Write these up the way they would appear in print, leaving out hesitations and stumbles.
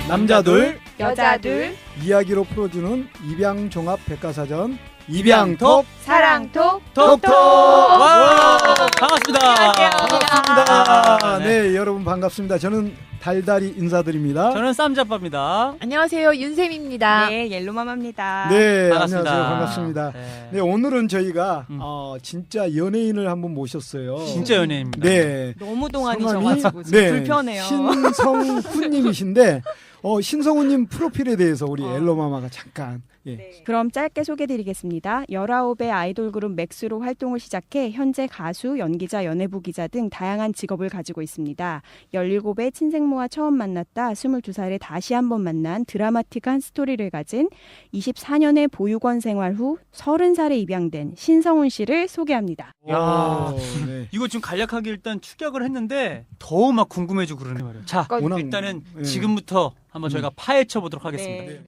남자들 여자들 이야기로 풀어주는 입양종합 백과사전 입양톡 사랑톡 톡톡. 와, 반갑습니다. 반갑습니다. 네, 여러분 반갑습니다. 저는 달달이 인사드립니다. 저는 쌈자빠입니다. 안녕하세요, 윤쌤입니다. 네, 옐로마마입니다. 네, 반갑습니다. 안녕하세요. 반갑습니다. 네. 네, 오늘은 저희가 진짜 연예인을 한번 모셨어요. 진짜 연예인입니다. 네. 너무 동안이셔가지고 지금 네, 불편해요. 신성훈님이신데 신성훈님 프로필에 대해서 우리 엘로마마가 잠깐 네. 그럼 짧게 소개드리겠습니다. 19의 아이돌 그룹 맥스로 활동을 시작해 현재 가수, 연기자, 연예부 기자 등 다양한 직업을 가지고 있습니다. 17의 친생모와 처음 만났다 22살에 다시 한번 만난 드라마틱한 스토리를 가진 24년의 보육원 생활 후 30살에 입양된 신성훈 씨를 소개합니다. 야, 네. 이거 좀 간략하게 일단 추격을 했는데 더 막 궁금해지고 그러네 말이에요. 자, 워낙, 일단은 네. 지금부터 한번 저희가 파헤쳐 보도록 하겠습니다. 네.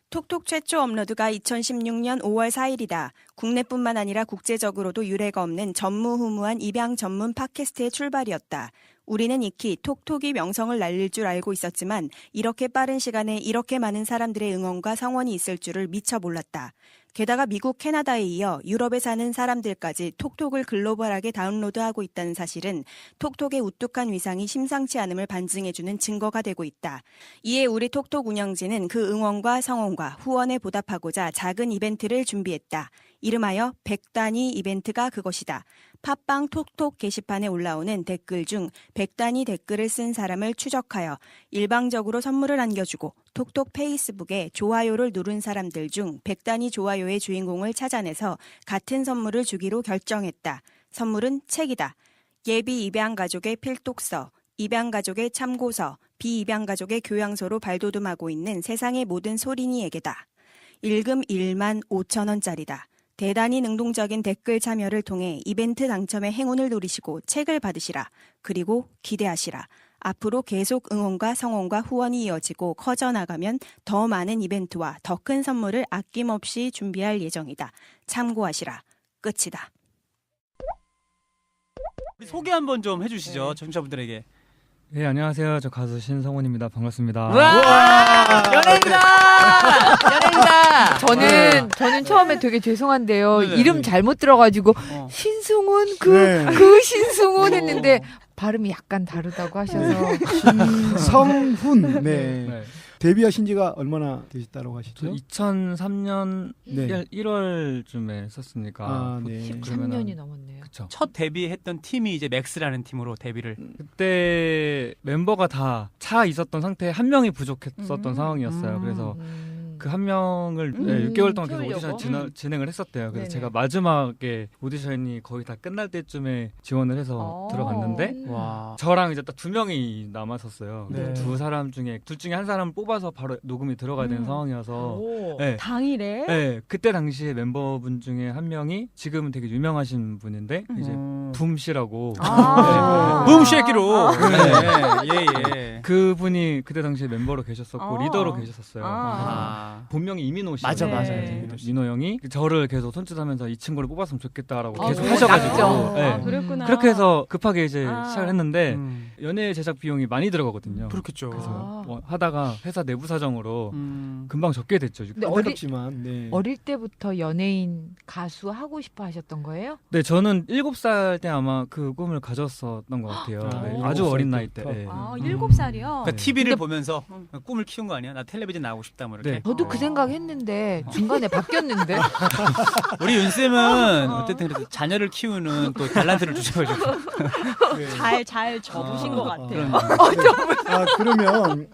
톡톡 최초 업로드가 2016년 5월 4일이다. 국내뿐만 아니라 국제적으로도 유례가 없는 전무후무한 입양 전문 팟캐스트의 출발이었다. 우리는 익히 톡톡이 명성을 날릴 줄 알고 있었지만 이렇게 빠른 시간에 이렇게 많은 사람들의 응원과 성원이 있을 줄을 미처 몰랐다. 게다가 미국, 캐나다에 이어 유럽에 사는 사람들까지 톡톡을 글로벌하게 다운로드하고 있다는 사실은 톡톡의 우뚝한 위상이 심상치 않음을 반증해주는 증거가 되고 있다. 이에 우리 톡톡 운영진은 그 응원과 성원과 후원에 보답하고자 작은 이벤트를 준비했다. 이름하여 100단위 이벤트가 그것이다. 팟빵 톡톡 게시판에 올라오는 댓글 중 100단위 댓글을 쓴 사람을 추적하여 일방적으로 선물을 안겨주고 톡톡 페이스북에 좋아요를 누른 사람들 중 100단위 좋아요의 주인공을 찾아내서 같은 선물을 주기로 결정했다. 선물은 책이다. 예비 입양 가족의 필독서, 입양 가족의 참고서, 비입양 가족의 교양서로 발돋움하고 있는 세상의 모든 소린이에게다. 일금 1만 5천 원짜리다. 대단히 능동적인 댓글 참여를 통해 이벤트 당첨의 행운을 누리시고 책을 받으시라. 그리고 기대하시라. 앞으로 계속 응원과 성원과 후원이 이어지고 커져나가면 더 많은 이벤트와 더 큰 선물을 아낌없이 준비할 예정이다. 참고하시라. 끝이다. 우리 소개 한번 좀 해주시죠, 청취자분들에게. 네, 안녕하세요. 저 가수 신성훈입니다. 반갑습니다. 와, 연예인이다. 저는 처음에 되게 죄송한데요. 네. 이름 잘못 들어가지고 신승훈 네. 그 신승훈 했는데 발음이 약간 다르다고 하셔서 신성훈. 네. 네. 데뷔하신 지가 얼마나 되셨다고 저 하시죠? 2003년 네. 1월쯤에 썼으니까 아, 네. 13년이 넘었네요. 그쵸. 첫 데뷔했던 팀이 이제 맥스라는 팀으로 데뷔를. 그때 멤버가 다 차 있었던 상태에 한 명이 부족했었던 상황이었어요. 그래서 그 한 명을 6개월 동안 계속 키우려고? 오디션 진행을 했었대요. 그래서 네네. 제가 마지막에 오디션이 거의 다 끝날 때쯤에 지원을 해서 들어갔는데 와. 저랑 이제 딱 두 명이 남았었어요. 네. 두 사람 중에 둘 중에 한 사람을 뽑아서 바로 녹음이 들어가야 되는 상황이어서 오. 네. 당일에? 네, 그때 당시에 멤버분 중에 한 명이 지금은 되게 유명하신 분인데 이제 붐 씨라고 아. 붐 쉐키로. 네. 예. 그분이 그때 당시에 멤버로 계셨었고 아. 리더로 계셨었어요. 아. 본명이 이민호 씨. 맞아, 맞아. 민호 형이 저를 계속 손짓하면서 이 친구를 뽑았으면 좋겠다라고 계속 그거 하셔가지고 맞죠. 네. 아, 그랬구나. 그렇게 해서 급하게 이제 아. 시작을 했는데 음. 연예 제작 비용이 많이 들어가거든요. 그렇겠죠. 그래서 아. 뭐 하다가 회사 내부 사정으로 음. 금방 적게 됐죠. 근데 안타깝지만 네. 어릴 때부터 연예인 가수 하고 싶어 하셨던 거예요? 네, 저는 7살 때 아마 그 꿈을 가졌었던 것 같아요. 아, 네, 7살 아주 어린 나이 때. 때부터. 네. 아, 7살이요? 그러니까 TV를 근데- 보면서 꿈을 키운 거 아니야? 나 텔레비전 나오고 싶다 뭐 이렇게. 네. 저도 그 생각 했는데 중간에 바뀌었는데 우리 윤쌤은 어쨌든 그래도 자녀를 키우는 또 달란트를 주셔가지고. 네. 잘 접으신 것 같아요. 그러면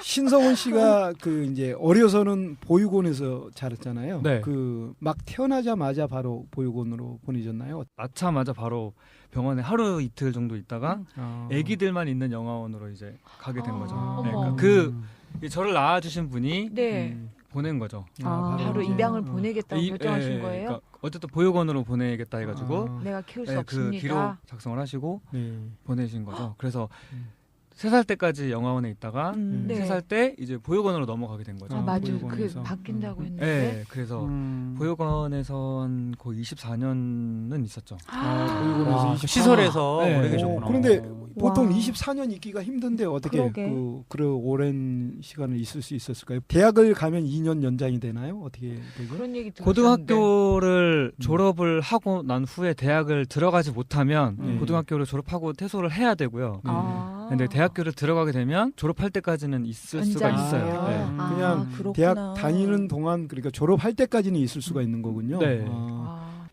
신성훈 씨가 그 이제 어려서는 보육원에서 자랐잖아요. 네. 그 막 태어나자마자 바로 보육원으로 보내졌나요? 낳자마자 바로 병원에 하루 이틀 정도 있다가 아. 아기들만 있는 영아원으로 이제 가게 된 아, 거죠. 어머. 네, 그러니까 그 저를 낳아주신 분이 네. 보낸 거죠. 바로 이제. 입양을 보내겠다고 결정하신 거예요? 그러니까 어쨌든 보육원으로 보내겠다 해가지고 아. 내가 키울 수 네, 그 없습니다. 기록 작성을 하시고 네. 보내신 거죠. 그래서 3살 때까지 영화원에 있다가 네. 3살 때 이제 보육원으로 넘어가게 된 거죠. 아, 맞아요. 그게 보육원에서. 바뀐다고 했는데. 네, 그래서 보육원에서 한 거의 24년은 있었죠. 보육원에서 아, 24 시설에서 네. 오래 계셨구나. 그런데 보통 와. 24년 있기가 힘든데 어떻게 그러게. 그런 오랜 시간을 있을 수 있었을까요? 대학을 가면 2년 연장이 되나요? 어떻게 되죠? 그런 얘기 들었는데. 고등학교를 졸업을 하고 난 후에 대학을 들어가지 못하면 음. 고등학교를 졸업하고 퇴소를 해야 되고요. 아. 근데 대학교를 들어가게 되면 졸업할 때까지는 있을 수가 연장이 있어요. 있어요. 네. 아, 그냥 그렇구나. 대학 다니는 동안 그러니까 졸업할 때까지는 있을 수가 있는 거군요. 네.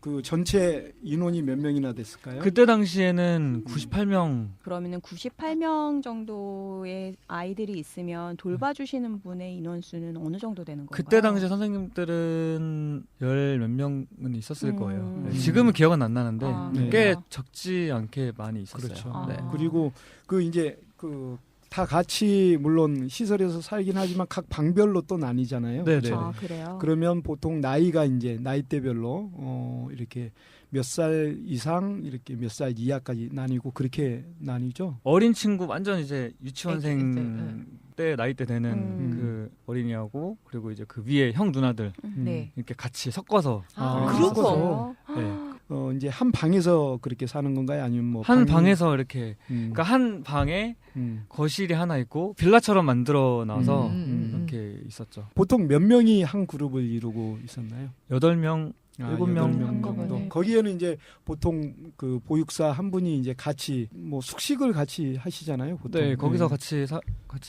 그 전체 인원이 몇 명이나 됐을까요? 그때 당시에는 98명 그러면은 98명 정도의 아이들이 있으면 돌봐주시는 분의 인원수는 어느 정도 되는 건가요? 그때 당시 선생님들은 10몇 명은 있었을 거예요. 네, 음. 지금은 기억은 안 나는데 아, 네. 꽤 적지 않게 많이 있었어요. 그렇죠. 아. 네. 그리고 그 이제 그 다 같이 물론 시설에서 살긴 하지만 각 방별로 또 나뉘잖아요. 네, 그렇죠? 네. 아, 그래요? 그러면 보통 나이가 이제 나이대별로 이렇게 몇 살 이상 이렇게 몇 살 이하까지 나뉘고 그렇게 나뉘죠. 어린 친구 완전 이제 애기 유치원생 때 나이 때 되는 그 어린이하고 그리고 이제 그 위에 형 누나들 네. 이렇게 같이 섞어서 아, 아, 그렇고. 섞어서. 네. 이제 한 방에서 그렇게 사는 건가요? 아니면 뭐 한 방이- 방에서 이렇게 음, 그러니까 한 방에 음. 거실이 하나 있고 빌라처럼 만들어 놔서 음. 이렇게 있었죠. 보통 몇 명이 한 그룹을 이루고 있었나요? 8명, 아, 7명 8명 한꺼번에. 정도. 거기에는 이제 보통 그 보육사 한 분이 이제 같이 뭐 숙식을 같이 하시잖아요. 보통. 네, 거기서 같이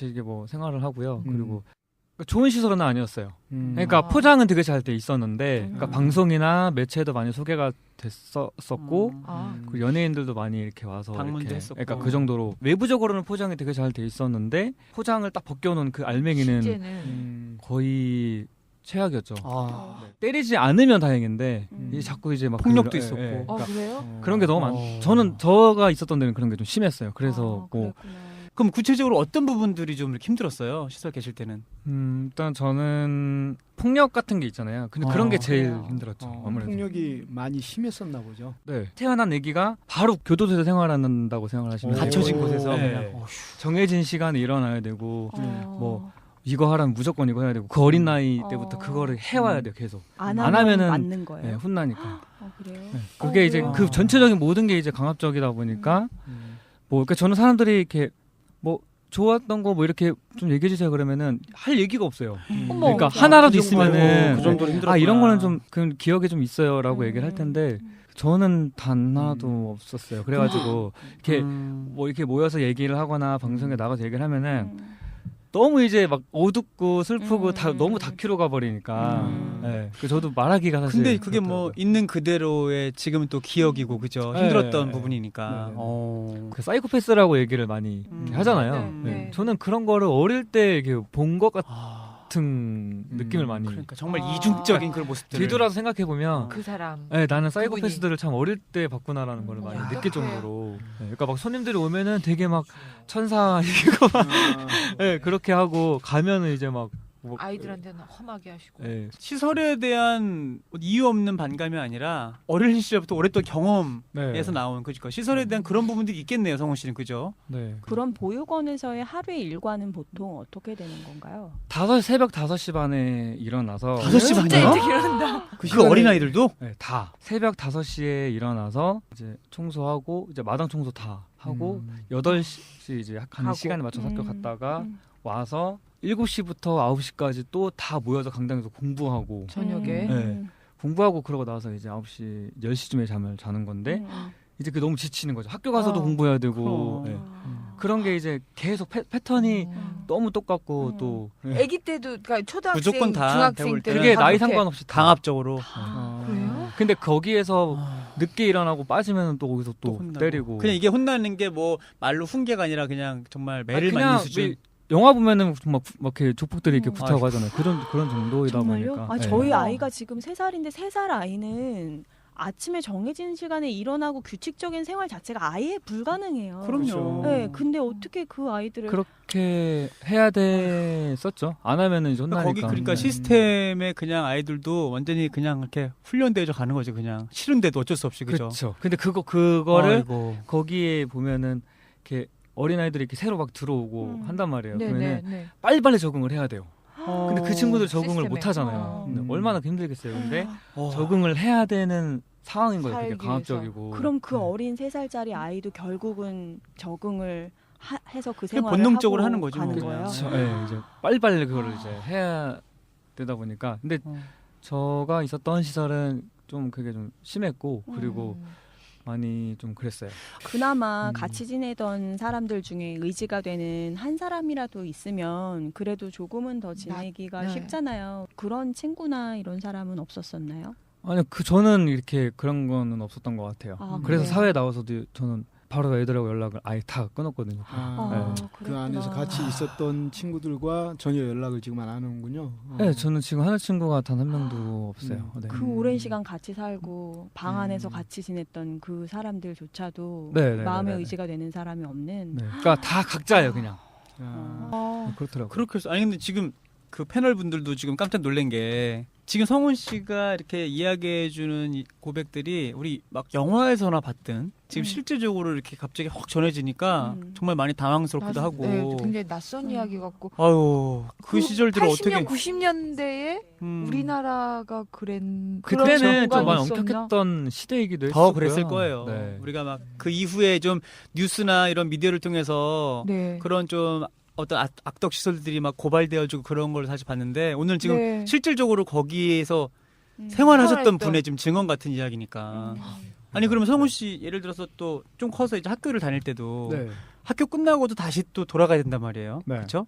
이게 뭐 생활을 하고요. 음. 그리고 좋은 시설은 아니었어요. 음. 그러니까 아. 포장은 되게 잘 돼 있었는데, 그러니까 아. 방송이나 매체에도 많이 소개가 됐었고, 아, 음. 그리고 연예인들도 많이 이렇게 와서 방문도 이렇게, 했었고. 그러니까 그 정도로 외부적으로는 포장이 되게 잘 돼 있었는데 포장을 딱 벗겨놓은 그 알맹이는 실제는 거의 최악이었죠. 아. 때리지 않으면 다행인데 음. 이제 자꾸 이제 막 폭력도 그런- 있었고. 아, 그러니까 그래요? 그런 게 너무 저는 저가 있었던 데는 그런 게 좀 심했어요. 그래서 아, 뭐 그랬구나. 그럼 구체적으로 어떤 부분들이 좀 이렇게 힘들었어요? 시설 계실 때는? 일단 저는 폭력 같은 게 있잖아요. 근데 그런 게 제일 그래요? 힘들었죠. 아무래도. 폭력이 많이 심했었나 보죠. 네. 태어난 아기가 바로 교도소에서 생활한다고 생각하시면 돼요. 갇혀진 오. 곳에서 네. 그냥. 정해진 시간에 일어나야 되고 어. 뭐 이거 하라면 무조건 이거 해야 되고 그 어린 나이 때부터 어. 그거를 해와야 돼요. 계속. 안 안 하면 하면은- 맞는 거예요? 네, 혼나니까. 그래요? 네. 그게 이제 그래요? 그 전체적인 모든 게 이제 강압적이다 보니까 뭐 그러니까 저는 사람들이 이렇게 뭐 좋았던 거 뭐 이렇게 좀 얘기해 주세요 그러면은 할 얘기가 없어요. 어머. 그러니까 진짜. 하나라도 그 정도로- 있으면은 그 정도로 힘들었구나. 아 이런 거는 좀 그 기억에 좀 있어요라고 얘기를 할 음. 텐데 저는 단 하나도 없었어요. 그래가지고 이렇게 뭐 이렇게 모여서 얘기를 하거나 방송에 나가서 얘기를 하면은 너무 이제 막 어둡고 슬프고 다 너무 다큐로 가버리니까 네. 그 저도 말하기가 사실 근데 그게 뭐 그렇더라고요. 있는 그대로의 지금은 또 기억이고 그죠? 네. 힘들었던 네. 부분이니까. 네. 그 사이코패스라고 얘기를 많이 이렇게 하잖아요. 네, 네. 네. 저는 그런 거를 어릴 때 이렇게 본 것 아, 같은 느낌을 많이 그러니까 정말 아. 이중적인 그런 모습들. 뒤돌아서 생각해 보면 그 사람. 네, 나는 사이코패스들을 참 어릴 때 봤구나라는 걸 많이 야. 느낄 정도로 네, 그러니까 막 손님들이 오면은 되게 막 천사 이거 막 네, 그렇게 하고 가면은 이제 막 뭐, 아이들한테는 험하게 하시고. 네, 시설에 대한 이유 없는 반감이 아니라 어린 시절부터 오랫동안 경험에서 네. 나온 그죠? 시설에 대한 그런 부분들이 있겠네요, 성훈 씨는 그죠? 네. 그런 보육원에서의 하루의 일과는 보통 어떻게 되는 건가요? 새벽 5시 반에 일어나서 5시 진짜 반이요? 일찍 일어난다. 그 어린 아이들도? 네, 다 새벽 5시에 일어나서 이제 청소하고 이제 마당 청소 다 하고 8시 이제 가는 하고. 시간에 맞춰서 학교 갔다가 음. 와서 7시부터 9시까지 또 다 모여서 강당에서 공부하고 저녁에. 네. 공부하고 그러고 나서 이제 9시 10시쯤에 잠을 자는 건데 음. 이제 그 너무 지치는 거죠. 학교 가서도 어, 공부해야 되고 그럼. 네. 그런 게 이제 계속 패턴이 너무 똑같고 음. 또 아기 때도 그러니까 초등학생, 무조건 다 중학생 배울 때 때. 그게 다 나이 그렇게. 상관없이 다. 강압적으로. 그래요? 근데 거기에서 늦게 일어나고 빠지면 또 거기서 또 혼나고. 때리고 그냥 이게 혼나는 게 뭐 말로 훈계가 아니라 그냥 정말 매를 그냥 맞는 수준. 왜 영화 보면은 막 이렇게 조폭들이 이렇게 붙어가고 아이고. 하잖아요. 그런 정도이다 정말요? 보니까. 아, 네. 저희 아이가 지금 3살인데 3살 아이는 아침에 정해진 시간에 일어나고 규칙적인 생활 자체가 아예 불가능해요. 그럼요. 네, 근데 어떻게 그 아이들을 그렇게 해야 됐었죠. 안 하면은 이제 혼나니까. 거기 그러니까 네. 시스템에 그냥 아이들도 완전히 그냥 이렇게 훈련되어 가는 거죠. 그냥 싫은데도 어쩔 수 없이 그죠. 그렇죠. 근데 그거를 아이고. 거기에 보면은 이렇게 어린아이들이 이렇게 새로 막 들어오고 한단 말이에요. 네, 그러면 네. 빨리빨리 적응을 해야 돼요. 근데 그 친구들 적응을 시스템에. 못 하잖아요. 근데 얼마나 힘들겠어요. 근데 어. 적응을 해야 되는 상황인 거예요. 되게 살기 강압적이고. 그럼 그 네. 어린 3살짜리 아이도 결국은 적응을 해서 그 그냥 생활을 본능적으로 하고 하는 거죠, 가는 뭐. 거예요. 그렇죠. 네, 이제 빨리빨리 그거를 이제 해야 되다 보니까. 근데 저가 있었던 시설은 좀 그게 좀 심했고 그리고 많이 좀 그랬어요. 그나마 같이 지내던 사람들 중에 의지가 되는 한 사람이라도 있으면 그래도 조금은 더 지내기가 네. 쉽잖아요. 그런 친구나 이런 사람은 없었었나요? 아니요, 저는 이렇게 그런 거는 없었던 것 같아요. 아, 그래서 그래요? 사회에 나와서도 저는 바로 애들하고 연락을 아예 다 끊었거든요. 아, 네. 그 안에서 같이 있었던 친구들과 전혀 연락을 지금 안 하는군요. 네, 저는 지금 하는 친구가 단 한 명도 없어요. 네. 그 오랜 시간 같이 살고 방 안에서 같이 지냈던 그 사람들조차도 네, 네, 마음의 네, 네. 의지가 되는 사람이 없는. 네. 그러니까 다 각자예요, 그냥. 아, 그렇더라고요. 그렇게 해서 아니 근데 지금 그 패널 분들도 지금 깜짝 놀란 게 지금 성훈 씨가 이렇게 이야기해 주는 고백들이 우리 막 영화에서나 봤던 지금 실제적으로 이렇게 갑자기 확 전해지니까 정말 많이 당황스럽기도 하고. 네, 굉장히 낯선 이야기 같고. 아유 그 시절들을 80년, 어떻게 90년대에 우리나라가 그때는 그런 좀 많이 있었나? 엄격했던 시대이기도 했어요. 더 그랬을 거예요. 네. 우리가 막 그 이후에 좀 뉴스나 이런 미디어를 통해서 네. 그런 좀 어떤 악덕 시설들이 막 고발되어지고 그런 걸 사실 봤는데 오늘 지금 네. 실질적으로 거기에서 생활하셨던 생활했던. 분의 지금 증언 같은 이야기니까. 아니 그러면 성훈 씨 예를 들어서 또 좀 커서 이제 학교를 다닐 때도 네. 학교 끝나고도 다시 또 돌아가야 된단 말이에요. 네. 그렇죠?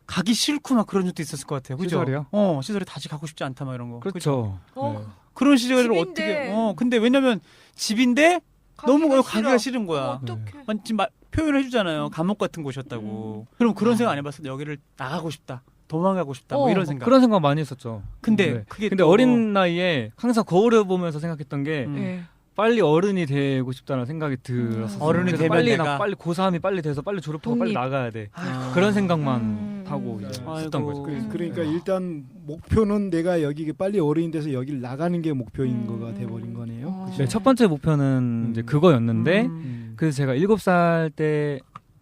가기 싫고 막 그런 적도 있었을 것 같아요. 그죠? 시설이요? 시설에 다시 가고 싶지 않다 막 이런 거. 그죠? 그렇죠. 어, 네. 그런 시절을 집인데. 어떻게 근데 왜냐면 집인데 너무 가기가 가기가 싫은 거야. 어떡해. 아니, 지금 표현을 해주잖아요. 감옥 같은 곳이었다고. 그럼 그런 생각 안 해봤어요? 여기를 나가고 싶다, 도망가고 싶다, 뭐 이런 생각. 그런 생각 많이 했었죠. 근데 네. 그게 근데 또 어린 나이에 항상 거울을 보면서 생각했던 게 네. 빨리 어른이 되고 싶다는 생각이 들었어요. 어른이 그래서 되면 빨리 내가- 빨리 고3이 빨리 돼서 빨리 졸업하고 빨리 독립. 나가야 돼. 아. 그런 생각만 하고 이제 아이고. 했던 거죠. 그러니까 일단 목표는 내가 여기 빨리 어른이 돼서 여기를 나가는 게 목표인 거가 돼버린 거네요. 그죠? 네, 첫 번째 목표는 이제 그거였는데 그래서 제가 7살 때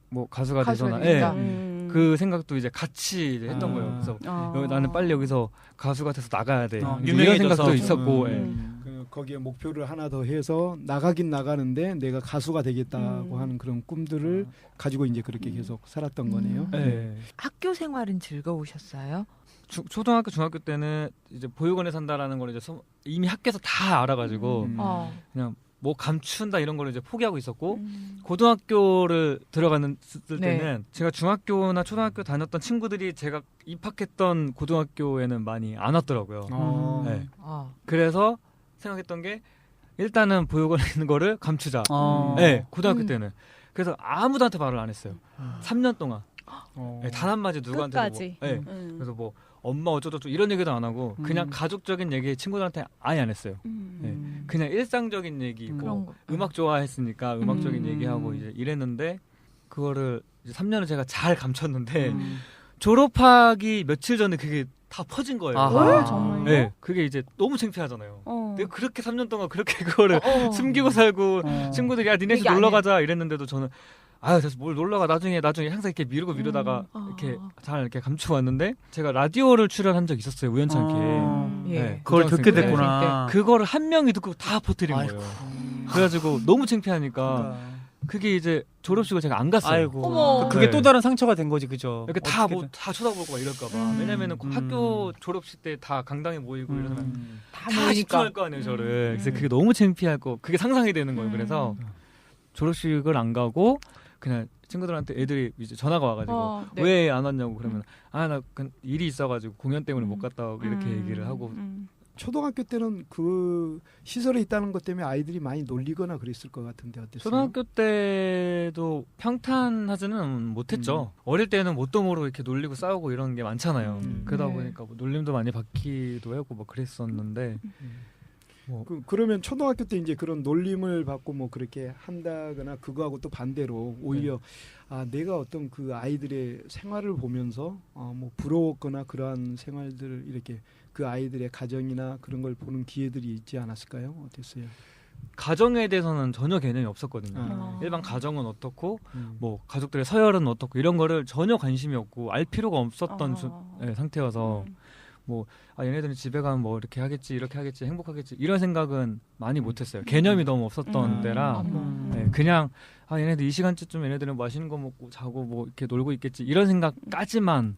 뭐 가수가 가수가 되거나 되겠다. 그 생각도 이제 같이 이제 했던 거예요. 그래서 나는 빨리 여기서 가수가 돼서 나가야 돼. 이런 유명해져서. 생각도 있었고. 거기에 목표를 하나 더 해서 나가긴 나가는데 내가 가수가 되겠다고 하는 그런 꿈들을 가지고 이제 그렇게 계속 살았던 거네요. 네. 학교 생활은 즐거우셨어요? 초등학교, 중학교 때는 이제 보육원에 산다라는 걸 이제 이미 학교에서 다 알아가지고 그냥 뭐 감춘다 이런 걸 이제 포기하고 있었고 고등학교를 들어갔을 때는 제가 중학교나 초등학교 다녔던 친구들이 제가 입학했던 고등학교에는 많이 안 왔더라고요. 네. 그래서 생각했던 게 일단은 보육원에 있는 거를 감추자. 네, 고등학교 때는. 그래서 아무도한테 말을 안 했어요. 3년 동안. 네, 단 한마디 누구한테도 끝까지. 뭐, 네. 그래서 뭐 엄마 어쩌고저쩌고 이런 얘기도 안 하고 그냥 가족적인 얘기 친구들한테 아예 안 했어요. 네. 그냥 일상적인 얘기 뭐 음악 좋아했으니까 음악적인 얘기하고 이제 이랬는데 그거를 이제 3년을 제가 잘 감췄는데 졸업하기 며칠 전에 그게 다 퍼진 거예요. 정말요? 네, 그게 이제 너무 창피하잖아요. 내가 그렇게 3년 동안 그렇게 그거를 숨기고 살고 친구들이 야 니네 집 놀러 가자 이랬는데도 저는 그래서 뭘 놀러 가 나중에 항상 이렇게 미루다가 이렇게 잘 이렇게 감추고 왔는데 제가 라디오를 출연한 적이 있었어요. 우연찮게. 예. 그걸 고등학생 듣게 때. 됐구나. 그거를 한 명이 듣고 다 퍼뜨린 거예요. 그래가지고 너무 창피하니까 그게 이제 졸업식을 제가 안 갔어요. 아이고. 어머. 그게 네. 또 다른 상처가 된 거지, 그죠? 이렇게 다 쳐다보고 막 이럴까봐. 왜냐면은 학교 졸업식 때 다 강당에 모이고 이러면 다 다 모이니까. 집중할 거 아니에요, 저를. 그래서 그게 너무 창피할 거, 그게 상상이 되는 거예요. 그래서 졸업식을 안 가고 그냥 친구들한테 애들이 이제 전화가 와가지고 네. 왜 안 왔냐고 그러면 나 일이 있어가지고 공연 때문에 못 갔다 오고 이렇게 얘기를 하고 초등학교 때는 그 시설에 있다는 것 때문에 아이들이 많이 놀리거나 그랬을 것 같은데 어땠어요? 초등학교 때도 평탄하지는 못했죠. 어릴 때는 뭣도 모르고 이렇게 놀리고 싸우고 이런 게 많잖아요. 그러다 네. 보니까 뭐 놀림도 많이 받기도 하고 뭐 그랬었는데 그러면 초등학교 때 이제 그런 놀림을 받고 뭐 그렇게 한다거나 그거하고 또 반대로 오히려 내가 어떤 그 아이들의 생활을 보면서 뭐 부러웠거나 그러한 생활들을 이렇게 그 아이들의 가정이나 그런 걸 보는 기회들이 있지 않았을까요? 어땠어요? 가정에 대해서는 전혀 개념이 없었거든요. 아. 일반 가정은 어떻고 뭐 가족들의 서열은 어떻고 이런 거를 전혀 관심이 없고 알 필요가 없었던 상태여서 뭐 얘네들은 집에 가면 뭐 이렇게 하겠지 이렇게 하겠지 행복하겠지 이런 생각은 많이 못했어요. 개념이 너무 없었던 때라 네, 그냥 얘네들 이 시간쯤 얘네들은 맛있는 거 먹고 자고 뭐 이렇게 놀고 있겠지 이런 생각까지만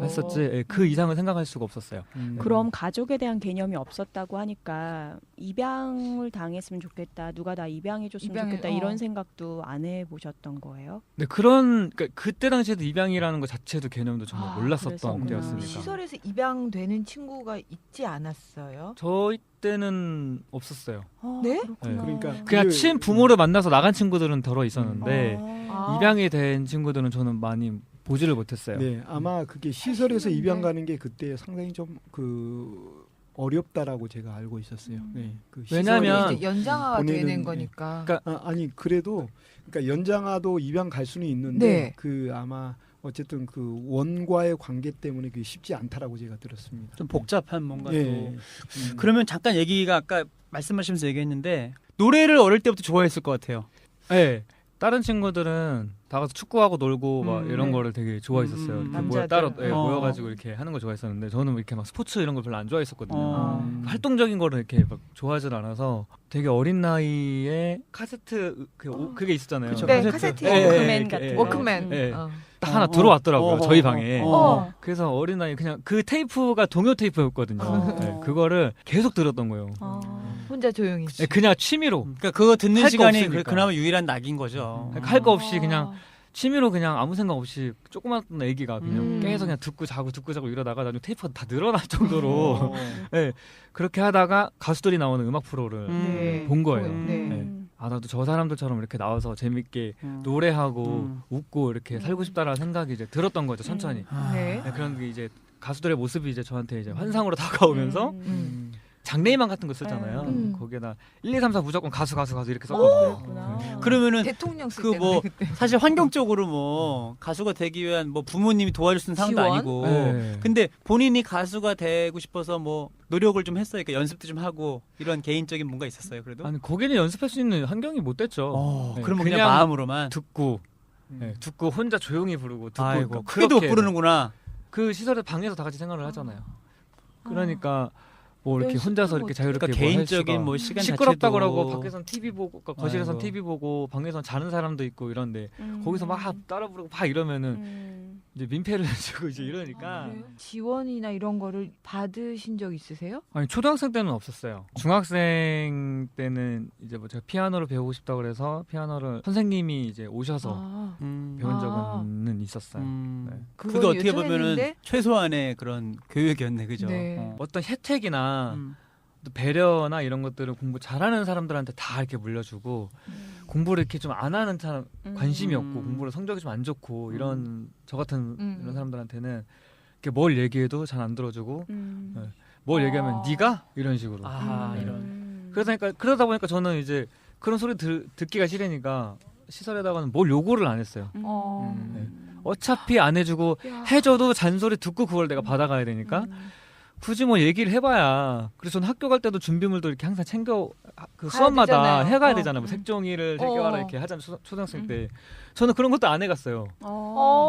했었지 그 이상은 생각할 수가 없었어요. 그럼 가족에 대한 개념이 없었다고 하니까 입양을 당했으면 좋겠다. 누가 나 입양해줬으면 좋겠다. 이런 생각도 안 해보셨던 거예요? 네, 그러니까 그때 당시에도 입양이라는 것 자체도 개념도 정말 몰랐었던 그랬었구나. 때였으니까. 시설에서 입양되는 친구가 있지 않았어요? 저희 때는 없었어요. 네? 그러니까 그냥 친부모를 만나서 나간 친구들은 덜어 있었는데 아. 입양이 된 친구들은 저는 많이 보지를 못했어요. 네, 아마 그게 시설에서 입양 가는 게 그때 상당히 좀 그 어렵다라고 제가 알고 있었어요. 네, 그 왜냐하면 이제 연장아가 보내는- 되는 거니까. 그러니까 아니 그래도 그러니까 연장아도 입양 갈 수는 있는데 네. 그 아마 어쨌든 그 원과의 관계 때문에 그게 쉽지 않다라고 제가 들었습니다. 좀 복잡한 뭔가 예. 또. 그러면 잠깐 얘기가 아까 말씀하시면서 얘기했는데 노래를 어릴 때부터 좋아했을 것 같아요. 네, 다른 친구들은 다 가서 축구하고 놀고 막 이런 네. 거를 되게 좋아했었어요. 이렇게 남자들. 따로 어. 모여가지고 이렇게 하는 거 좋아했었는데 저는 이렇게 막 스포츠 이런 걸 별로 안 좋아했었거든요. 활동적인 거를 이렇게 막 좋아하진 않아서 되게 어린 나이에 카세트 그게 있었잖아요. 그쵸, 네, 카세트. 카세트. 워크맨 예, 같은 예, 거. 워크맨. 네. 어. 딱 하나 들어왔더라고요. 저희 방에. 어. 그래서 어린 나이에 그냥 그 테이프가 동요 테이프였거든요. 어. 네, 그거를 계속 들었던 거예요. 혼자 조용히. 네, 그냥 취미로 그러니까 그거 듣는 할거 시간이 없으니까. 그나마 유일한 낙인 거죠. 할 거 없이 그냥 취미로 그냥 아무 생각 없이 조그만 애기가 그냥 계속 그냥 듣고 자고 이러다가 나중에 테이프가 다 늘어날 정도로 네, 그렇게 하다가 가수들이 나오는 음악 프로를 네. 본 거예요. 네. 네. 나도 저 사람들처럼 이렇게 나와서 재밌게 노래하고 웃고 이렇게 살고 싶다라는 생각이 이제 들었던 거죠. 천천히. 네. 네, 그런 게 이제 가수들의 모습이 이제 저한테 이제 환상으로 다가오면서 장래희망 같은 거 쓰잖아요. 거기에다 1, 2, 3, 4 무조건 가수 이렇게 썼거든요. 그러면은 대통령 쓸 그 때는 뭐 그때. 사실 환경적으로 뭐 가수가 되기 위한 뭐 부모님이 도와줄 수 있는 상황도 지원? 아니고 네. 근데 본인이 가수가 되고 싶어서 뭐 노력을 좀 했어요. 그러니까 연습도 좀 하고 이런 개인적인 뭔가 있었어요. 그래도 아니 거기는 연습할 수 있는 환경이 못 됐죠. 네, 그러면 그냥 마음으로만 듣고 듣고 혼자 조용히 부르고 듣고 아이고 그러니까 크게도 못 그렇게 부르는구나. 그 시설에 방에서 다 같이 생활을 하잖아요. 그러니까 뭐 이렇게 연습도 혼자서 이렇게 자유롭게 그러니까 뭐 할 개인적인 수가 뭐 시간 시끄럽다 자체도 그러고 밖에선 TV 보고 그러니까 거실에선 아이고. TV 보고 방에선 자는 사람도 있고 이런데 거기서 막 따라 부르고 막 이러면은 이제 민폐를 주고 이제 이러니까 그래요? 지원이나 이런 거를 받으신 적 있으세요? 아니 초등학생 때는 없었어요. 중학생 때는 이제 뭐 제가 피아노를 배우고 싶다 그래서 피아노를 선생님이 이제 오셔서 배운 적은 있었어요. 네. 그게 그건 어떻게 보면은 예전했는데? 최소한의 그런 교육이었네, 그죠? 네. 어떤 혜택이나 또 배려나 이런 것들을 공부 잘하는 사람들한테 다 이렇게 물려주고 공부를 이렇게 좀 안 하는 사람 관심이 없고 공부를 성적이 좀 안 좋고 이런 저 같은 이런 사람들한테는 이렇게 뭘 얘기해도 잘 안 들어주고 네. 뭘 얘기하면 네가 이런 식으로 이런. 그러다 보니까 저는 이제 그런 소리 듣기가 싫으니까 시설에다가는 뭘 요구를 안 했어요. 네. 어차피 안 해주고 해줘도 잔소리 듣고 그걸 내가 받아가야 되니까 굳이 뭐 얘기를 해봐야. 그래서 저는 학교 갈 때도 준비물도 이렇게 항상 챙겨 그 수업마다 되잖아요. 해가야 되잖아요. 뭐 색종이를 챙겨가라 이렇게 하잖아요. 초등학생 때 저는 그런 것도 안 해갔어요.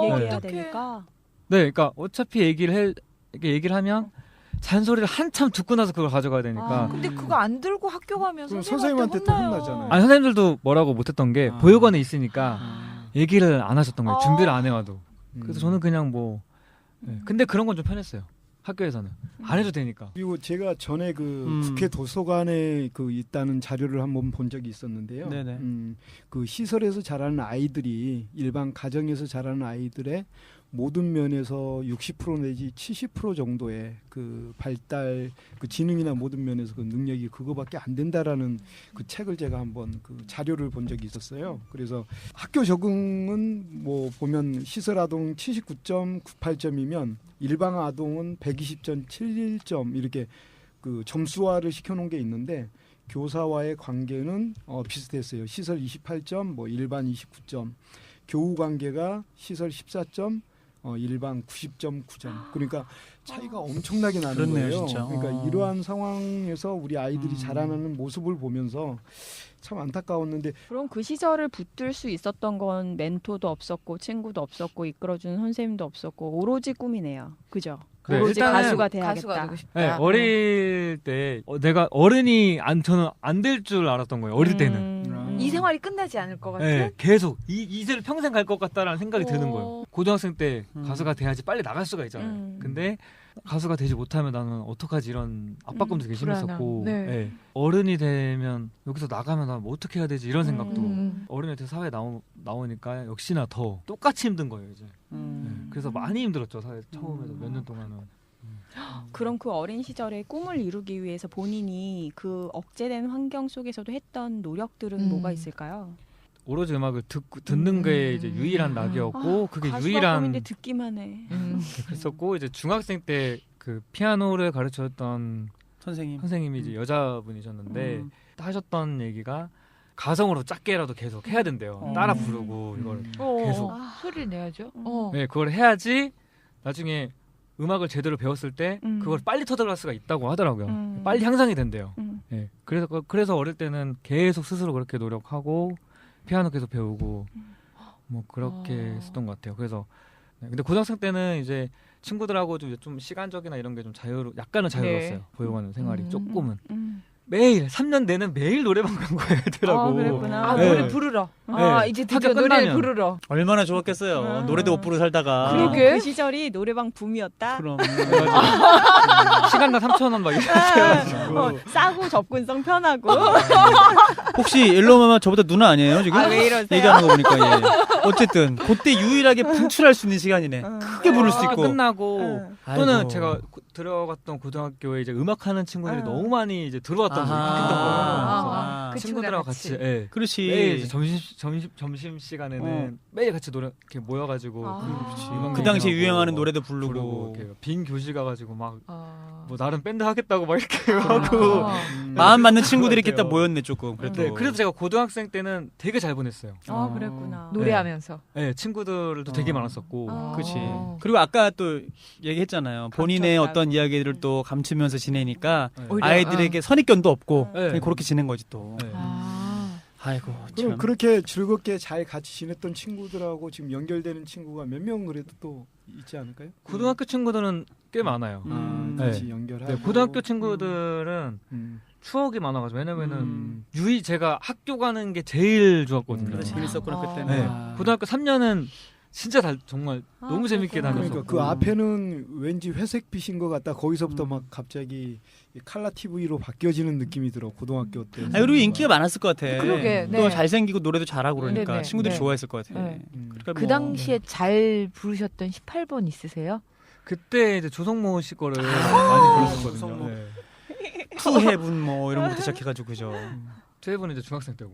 얘기해야 어떡해. 되니까. 네, 그러니까 어차피 이렇게 얘기를 하면 잔소리를 한참 듣고 나서 그걸 가져가야 되니까. 근데 그거 안 들고 학교 가면 그럼 선생님한테 선생님한테 또 혼나요. 혼나잖아요. 아니 선생님들도 뭐라고 못했던 게 보육원에 있으니까 얘기를 안 하셨던 거예요. 준비를 안 해와도. 그래서 저는 그냥 뭐. 네. 근데 그런 건 좀 편했어요. 학교에서는 안 해도 되니까. 그리고 제가 전에 그 국회 도서관에 그 있다는 자료를 한번 본 적이 있었는데요. 네네. 그 시설에서 자라는 아이들이 일반 가정에서 자라는 아이들의 모든 면에서 60% 내지 70% 정도의 그 발달, 그 지능이나 모든 면에서 그 능력이 그거밖에 안 된다라는 그 책을 제가 한번 그 자료를 본 적이 있었어요. 그래서 학교 적응은 뭐 보면 시설 아동 79.98점이면 일반 아동은 120.71점 이렇게 그 점수화를 시켜놓은 게 있는데 교사와의 관계는 비슷했어요. 시설 28점, 뭐 일반 29점, 교우 관계가 시설 14점, 일반 90.9점. 그러니까 차이가 엄청나게 나는 그렇네요, 거예요. 진짜. 그러니까 이러한 상황에서 우리 아이들이 자라나는 모습을 보면서 참 안타까웠는데 그럼 그 시절을 붙들 수 있었던 건 멘토도 없었고 친구도 없었고 이끌어주는 선생님도 없었고 오로지 꿈이네요. 그죠? 네, 오로지 일단은 가수가 가수가 돼야겠다. 되고 싶다. 네, 어릴 때 내가 어른이 저는 안 될 줄 알았던 거예요. 어릴 때는. 이 생활이 끝나지 않을 것 같아. 네, 계속 이 길을 평생 갈 것 같다라는 생각이 드는 어. 거예요. 고등학생 때 가수가 돼야지 빨리 나갈 수가 있잖아요. 근데 가수가 되지 못하면 나는 어떡하지 이런 압박감도 되게 불안함. 심했었고 네. 네. 어른이 되면 여기서 나가면 나 뭐 어떻게 해야 되지 이런 생각도 음. 어른이 돼서 사회에 나오니까 역시나 더 똑같이 힘든 거예요 이제. 네. 그래서 많이 힘들었죠 사회 처음에도 몇 년 동안은. 그럼 그 어린 시절에 꿈을 이루기 위해서 본인이 그 억제된 환경 속에서도 했던 노력들은 뭐가 있을까요? 오로지 음악을 듣는 게 이제 유일한 낙이었고 그게 가수가 유일한 꿈인데 듣기만 해. 그랬었고 이제 중학생 때 그 피아노를 가르쳤던 선생님이 이제 여자분이셨는데 하셨던 얘기가 가성으로 작게라도 계속 해야 된대요. 따라 부르고 이걸 계속. 소리를 내야죠. 네, 그걸 해야지 나중에 음악을 제대로 배웠을 때 그걸 빨리 터득할 수가 있다고 하더라고요. 빨리 향상이 된대요. 네, 그래서 어릴 때는 계속 스스로 그렇게 노력하고 피아노 계속 배우고 뭐 그렇게 했었던 것 같아요. 그래서 네, 근데 고등학생 때는 이제 친구들하고 좀 시간적이나 이런 게 좀 약간은 자유로웠어요. 보육원 생활이 조금은. 매일 3년 내내 매일 노래방 간 거예요, 애들하고. 그랬구나. 아, 네. 노래 부르러. 아, 네. 이제 드디어 학교 노래 끝나면. 부르러. 얼마나 좋았겠어요. 노래도 못 부르고 살다가. 그러게. 그 시절이 노래방 붐이었다. 그럼. 시간당 3,000원 막 이렇게 해가지고. 싸고 접근성 편하고. 혹시 옐로우마마 저보다 누나 아니에요 지금? 아, 왜 이러세요? 얘기하는 거 보니까 예. 어쨌든 그때 유일하게 분출할 수 있는 시간이네. 크게 부를 수 있고. 끝나고 또는 아이고. 제가 들어갔던 고등학교에 이제 음악하는 친구들이 너무 많이 이제 들어왔던 거예요. 아하. 바뀌었던 거예요. 아, 그래서 그 친구들하고 같이 매일 그렇지. 이제 점심 시간에는 매일 같이 노래 이렇게 모여가지고 음악 그 당시에 얘기하고 유행하는 노래도 부르고 부르고. 이렇게 빈 교실 가가지고 막 뭐 아. 나름 밴드 하겠다고 막 이렇게 하고 마음 맞는 친구들이 있겠다 그래요. 모였네 조금. 그래도. 네, 그래서 제가 고등학생 때는 되게 잘 보냈어요. 그랬구나. 노래하면서. 네, 친구들도 되게 많았었고. 그렇지. 그리고 아까 또 얘기했잖아요. 본인의 어떤 이야기들을 또 감추면서 지내니까 네. 오히려, 아이들에게 선입견도 없고 네. 그냥 그렇게 지낸 거지 또. 네. 아이고 그럼 참. 그렇게 즐겁게 잘 같이 지냈던 친구들하고 지금 연결되는 친구가 몇 명 그래도 또 있지 않을까요? 고등학교 친구들은 꽤 많아요. 같이 네. 연결하고. 네, 고등학교 친구들은 추억이 많아가지고 왜냐면은 제가 학교 가는 게 제일 좋았거든요. 그래, 재밌었구나 그때는. 네. 고등학교 3년은 진짜 정말 너무 재밌게 그랬구나. 다녔었고. 그러니까 그 앞에는 왠지 회색빛인 것 같다. 거기서부터 막 갑자기 칼라 TV로 바뀌어지는 느낌이 들어. 고등학교 때. 그리고 인기가 많았을 것 같아. 그러게, 또 네. 잘생기고 노래도 잘하고 그러니까 네네, 친구들이 네. 좋아했을 것 같아. 네. 그러니까 그 뭐 당시에 잘 부르셨던 18번 있으세요? 그때 이제 조성모 씨 거를 많이 불렀었거든요. 조성모. 네. 투해분 뭐 이런 거부터 시작해가지고 그죠. 제이번은 이제 중학생 때고.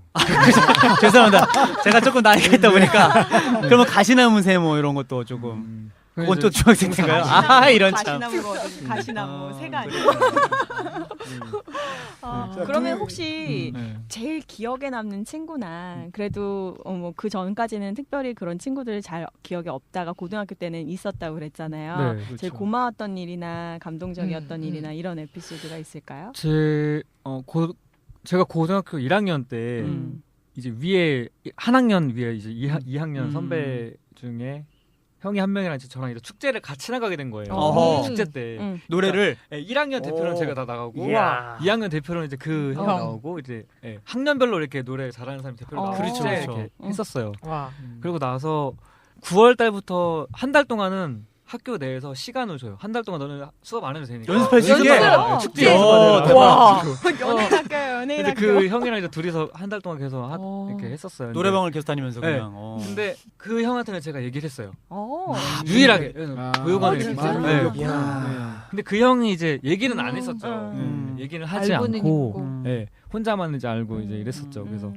죄송합니다. 제가 조금 나이가 있다 보니까 그러면 가시나무 새 뭐 이런 것도 조금. 그건 또 중학생 때인가요? 아 이런 참. 가시나무거든. 가시나무 새가 아니고. 자, 그러면 그- 혹시 네. 제일 기억에 남는 친구나 그래도 그 전까지는 특별히 그런 친구들 잘 기억에 없다가 고등학교 때는 있었다고 그랬잖아요. 네, 제일 그렇죠. 고마웠던 일이나 감동적이었던 일이나 이런 에피소드가 있을까요? 제가 고등학교 1학년 때 이제 위에 한 학년 위에 이제 2학년 선배 중에 형이 한 명이랑 이제 저랑 이제 축제를 같이 나가게 된 거예요. 어허. 축제 때. 노래를. 네, 1학년 대표는 오. 제가 다 나가고 이야. 2학년 대표는 이제 그 형이 형. 나오고 이제 학년별로 이렇게 노래 잘하는 사람이 대표로 나가고 그렇죠, 축제 그렇죠. 이렇게 했었어요. 와. 그리고 나서 9월 달부터 한 달 동안은 학교 내에서 시간을 줘요. 한 달 동안 너는 수업 안 해도 되니까. 연습할 수 있게? 연습하라. 축제 어, 연습하라. 와. 연예인 학교예요, 연예인 근데 학교. 그 형이랑 이제 둘이서 한 달 동안 계속 어. 이렇게 했었어요. 근데- 노래방을 계속 다니면서 네. 그냥. 근데 그 형한테는 제가 얘기를 했어요. 유일하게. 유일하게 보육원에 진짜? 있을 때. 마음이 네. 열렸구나. 근데 그 형이 이제 얘기는 안 했었죠. 얘기는 하지 알고는 않고 있고. 네, 혼자만 이제 알고 이제 이랬었죠. 그래서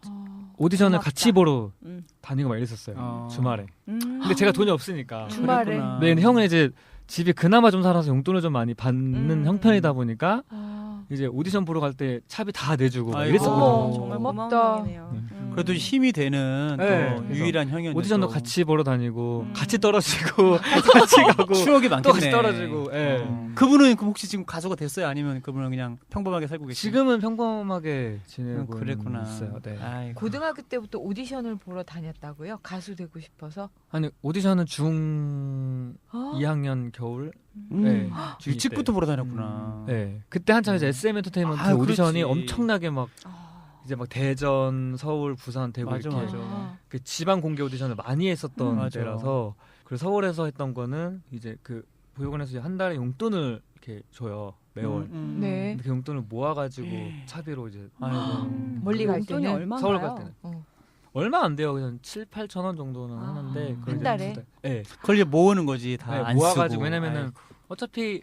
어. 오디션을 고맙다. 같이 보러 음. 다니고 막 이랬었어요. 주말에. 음. 근데 제가 돈이 없으니까. 주말에. 그랬구나. 네, 근데 형은 이제 집이 그나마 좀 살아서 용돈을 좀 많이 받는 형편이다 보니까 아. 이제 오디션 보러 갈 때 차비 다 내주고 막 아이고. 이랬었거든요. 어머, 정말 고맙다. 고마운 형이네요. 네. 그래도 힘이 되는 네, 또 그래서 유일한 형이었죠. 오디션도 같이 보러 다니고 같이 떨어지고 같이 가고 추억이 또 많겠네. 같이 떨어지고. 예. 그분은 그럼 혹시 지금 가수가 됐어요? 아니면 그분은 그냥 평범하게 살고 계세요? 지금은 평범하게 지내고 그랬구나. 있어요. 네. 아이고. 고등학교 때부터 오디션을 보러 다녔다고요? 가수 되고 싶어서? 아니 오디션은 중 어? 2학년 겨울. 음. 네. 일찍부터 보러 다녔구나. 네. 그때 한창 이제 SM 엔터테인먼트 아, 오디션이 그렇지. 엄청나게 막 아. 이제 막 대전, 서울, 부산, 대구 맞아, 이렇게 맞아. 그 지방 공개 오디션을 많이 했었던 맞아. 때라서 그리고 서울에서 했던 거는 이제 그 보육원에서 이제 한 달에 용돈을 이렇게 줘요 매월. 네. 근데 그 용돈을 모아가지고 차비로 이제 아이고. 멀리 갈 용돈이 때는 얼마인가요? 서울 갈 때는 어. 얼마 안 돼요. 그냥 7, 8천 원 정도는 아, 하는데 그걸 한 이제 달에? 두 달- 네. 그걸 이제 모으는 거지 다 네, 안 모아가지고 쓰고. 왜냐면은 아이고. 어차피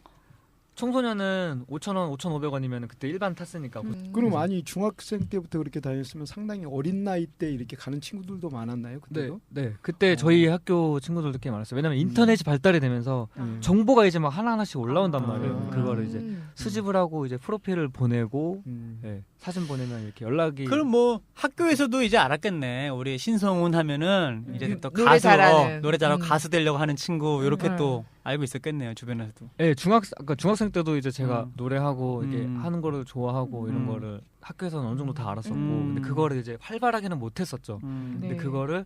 청소년은 5,000원, 5,500원이면 그때 일반 탔으니까 그럼 아니 중학생 때부터 그렇게 다녔으면 상당히 어린 나이 때 이렇게 가는 친구들도 많았나요? 네, 그때도? 네. 그때 저희 학교 친구들도 꽤 많았어요. 왜냐면 인터넷이 발달이 되면서 정보가 이제 막 하나하나씩 올라온단 말이에요. 아. 그거를 이제 수집을 하고 이제 프로필을 보내고 네, 사진 보내면 이렇게 연락이 그럼 뭐 학교에서도 이제 알았겠네. 우리 신성훈 하면은 이제 또 노래 가수 잘하는. 노래 잘하고 가수 되려고 하는 친구 이렇게 음. 또 알고 있었겠네요 주변에서도. 네, 중학생 때도 이제 제가 노래하고 이게 음. 하는 거를 좋아하고 이런 음. 거를 학교에서는 어느 정도 다 알았었고 음. 근데 그거를 이제 활발하게는 못 했었죠. 네. 근데 그거를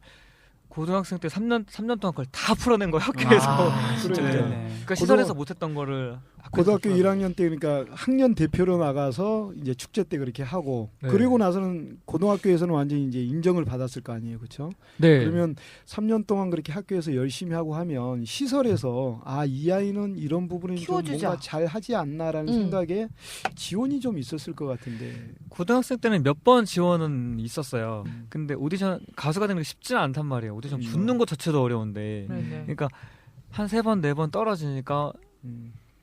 고등학생 때 3년 동안 그걸 다 풀어낸 거예요, 학교에서. 아, 진짜 그래. 그랬네. 그러니까 시설에서 못 했던 거를 고등학교 학교에서 1학년 때 그러니까 학년 대표로 나가서 이제 축제 때 그렇게 하고 네. 그리고 나서는 고등학교에서는 완전히 이제 인정을 받았을 거 아니에요, 그렇죠? 네. 그러면 3년 동안 그렇게 학교에서 열심히 하고 하면 시설에서 아 이 아이는 이런 부분에 좀 키워주자. 뭔가 잘 하지 않나라는 생각에 지원이 좀 있었을 것 같은데. 고등학생 때는 몇 번 지원은 있었어요. 근데 오디션 가수가 되는 게 쉽지는 않단 말이에요. 오디션 붙는 것 자체도 어려운데. 네. 그러니까 한 3번, 4번 떨어지니까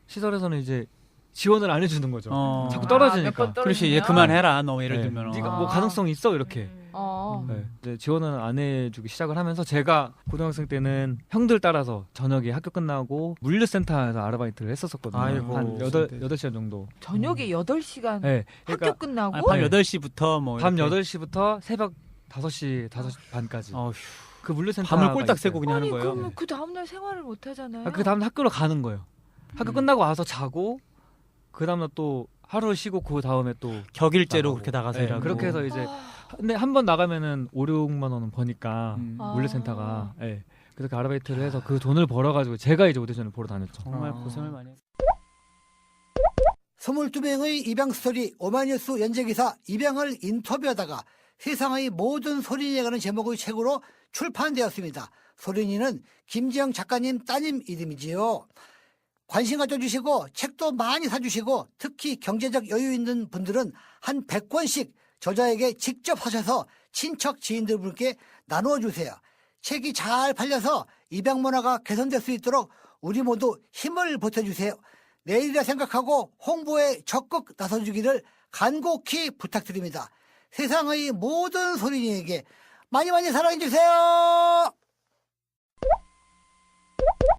시설에서는 이제 지원을 안 해주는 거죠. 자꾸 떨어지니까. 그렇지 이제 그만해라 너 예를 네. 들면. 네가 뭐 가능성 있어 이렇게. 어. 네. 이제 지원을 안 해주기 시작을 하면서 제가 고등학생 때는 형들 따라서 저녁에 학교 끝나고 물류센터에서 아르바이트를 했었거든요. 아이고. 한 8시간 정도. 저녁에 8시간 네. 학교 그러니까 끝나고 밤 네. 8시부터 뭐 밤 이렇게. 8시부터 새벽 5시 반까지. 어휴, 그 물류센터 밤을 꼴딱 새고 그냥 아니 하는 거예요. 그러면 그 다음날 생활을 못 하잖아요. 그 다음 날 학교로 가는 거예요. 학교 끝나고 와서 자고 그 다음날 또 하루 쉬고 그 다음에 또 격일제로 나가고. 그렇게 나가서 네, 일하고. 그렇게 해서 이제 근데 한 번 나가면은 5, 6만 원은 버니까 아. 물류센터가 예. 그래서 그 아르바이트를 해서 그 돈을 벌어가지고 제가 이제 오디션을 보러 다녔죠. 정말 고생을 많이 했어요. 22명의 입양 스토리 오마이뉴스 연재기사 입양을 인터뷰하다가 세상의 모든 소린이라는 제목의 책으로 출판되었습니다. 소린이는 김지영 작가님 따님 이름이지요. 관심 가져주시고 책도 많이 사주시고 특히 경제적 여유 있는 분들은 한 100권씩 저자에게 직접 하셔서 친척 지인들분께 나누어 주세요. 책이 잘 팔려서 입양 문화가 개선될 수 있도록 우리 모두 힘을 보태주세요. 내일이라 생각하고 홍보에 적극 나서주기를 간곡히 부탁드립니다. 세상의 모든 소린이에게 많이 많이 사랑해주세요.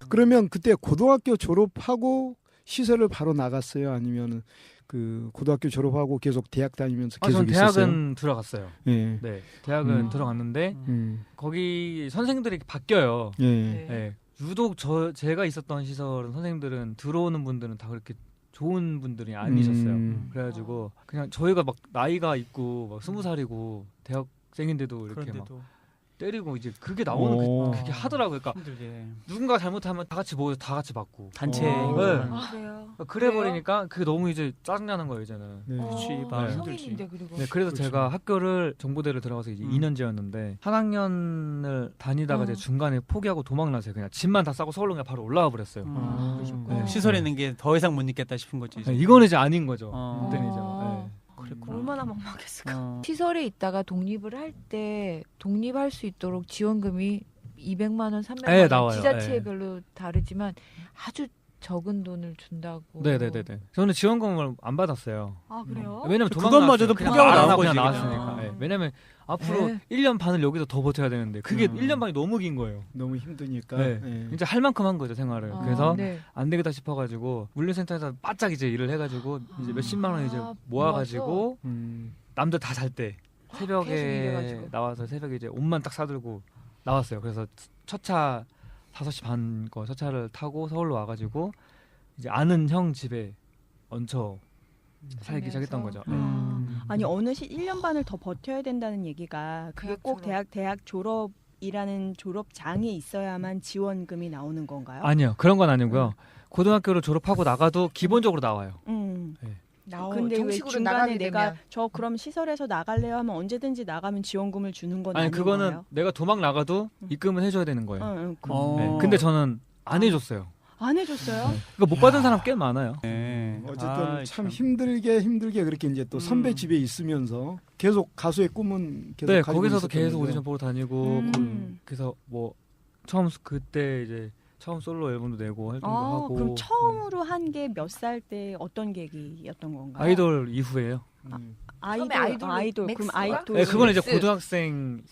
그러면 그때 고등학교 졸업하고 시설을 바로 나갔어요? 아니면은 그 고등학교 졸업하고 계속 대학 다니면서 계속 전 있었어요? 대학은 들어갔어요. 예. 네, 대학은 음. 들어갔는데 음. 거기 선생들이 바뀌어요. 예. 네. 네. 유독 제가 있었던 시설은 선생님들은 들어오는 분들은 다 그렇게 좋은 분들이 아니셨어요. 그래가지고 그냥 저희가 막 나이가 있고 막 20살이고 대학생인데도 이렇게 막 그런데도 때리고 이제 그게 나오는 그게 하더라고요. 그러니까 힘들게. 누군가 잘못하면 다 같이 모여서 다 같이 맞고 단체. 네. 아, 그래요. 그래 버리니까 그게 너무 이제 짜증나는 거예요 이제는. 네. 그치, 네. 성인인데 그리고 네, 그래서 그렇죠. 제가 학교를 정보대를 들어가서 이제 2년제였는데 한 학년을 다니다가 이제 중간에 포기하고 도망나서요. 그냥 짐만 다 싸고 서울로 그냥 바로 올라와 버렸어요. 아, 네. 시설에 있는 게 더 이상 못 있겠다 싶은 거지. 이제. 네, 이거는 이제 아닌 거죠. 어. 그때는 이제. 어. 네. 그랬구나. 얼마나 막막했을까. 어. 시설에 있다가 독립을 할 때 독립할 수 있도록 지원금이 200만 원, 300만 네, 원 나와요. 지자체별로 다르지만 아주 적은 돈을 준다고. 네네네네. 저는 지원금을 안 받았어요. 아 그래요? 왜냐면 그것마저도 그냥 포기하고 안 나온 하고 거지, 그냥 그냥. 나왔으니까. 어. 네. 왜냐면 앞으로 네. 1년 반을 여기서 더 버텨야 되는데 그게 1년 반이 너무 긴 거예요. 너무 힘드니까. 네. 예. 진짜 할 만큼 한 거죠 생활을. 아, 그래서 네. 안 되겠다 싶어가지고 물류센터에서 바짝 이제 일을 해가지고 이제 몇십만 원 이제 아, 모아가지고 음. 남들 다 잘 때 계속 새벽에 일해가지고. 나와서 새벽에 이제 옷만 딱 싸들고 나왔어요. 그래서 첫 차 5시 반 거 첫 차를 타고 서울로 와가지고 이제 아는 형 집에 얹혀 살기 시작했던 거죠. 네. 아니 어느 1년 반을 더 버텨야 된다는 얘기가 그게 대학 꼭 졸업. 대학 졸업이라는 졸업장이 있어야만 지원금이 나오는 건가요? 아니요, 그런 건 아니고요. 고등학교를 졸업하고 나가도 기본적으로 나와요. 근데 왜 정식으로 중간에 나가게 내가 되면 저 그럼 시설에서 나갈래요 하면 언제든지 나가면 지원금을 주는 건 아니 아닌 그거는 거예요? 내가 도망 나가도 입금은 해줘야 되는 거예요. 응, 네. 근데 저는 안 해줬어요. 안 해줬어요? 그러니까 못 받은 사람 꽤 많아요. 네. 어쨌든 아, 참 힘들게 그렇게 이제 또 선배 집에 있으면서 계속 가수의 꿈은 계속 네, 가지고 거기서도 있었던 계속 거죠. 오디션 보러 다니고 그래서 뭐 처음 그때 이제 처음 솔로 앨범도 내고 활동도 하고. 그럼 처음으로 한 게 몇 살 때 어떤 계기였던 건가요? 아이돌 이후에요. 처음에 아이돌 그럼 맥스가? 아이돌 네, 그건 이제 맥스. 고등학생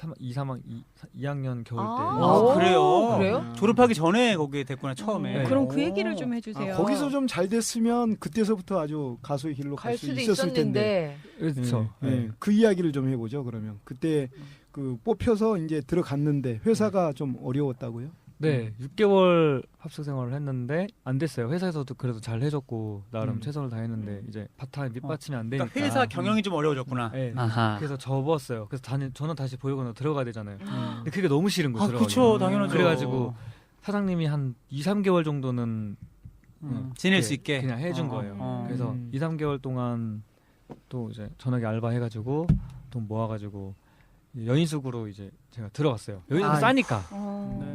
2학년 겨울 때. 아, 그래요? 그래요? 졸업하기 전에 거기에 됐구나 처음에. 네. 그럼 그 얘기를 좀 해주세요. 거기서 좀 잘 됐으면 그때서부터 아주 가수의 길로 갈 갈 수 수도 있었을 텐데. 있었는데 그렇죠. 그 이야기를 좀 해보죠. 그러면 그때 그 뽑혀서 이제 들어갔는데 회사가 좀 어려웠다고요? 네, 6개월 합숙 생활을 했는데 안 됐어요. 회사에서도 그래도 잘 해줬고 나름 최선을 다했는데 이제 파타임 밑받침이 안 되니까. 그러니까 회사 경영이 좀 어려워졌구나. 네. 아하. 그래서 접었어요. 그래서 저는 다시 보육원으로 들어가야 되잖아요. 근데 그게 너무 싫은 거예요. 아, 들어가기가. 그렇죠, 당연하죠. 그래가지고 사장님이 한 2, 3개월 정도는 지낼 수 있게 그냥 해준 거예요. 그래서 2, 3개월 동안 또 이제 전화기 알바 해가지고 돈 모아가지고 여인숙으로 이제 제가 들어갔어요. 여인숙 싸니까.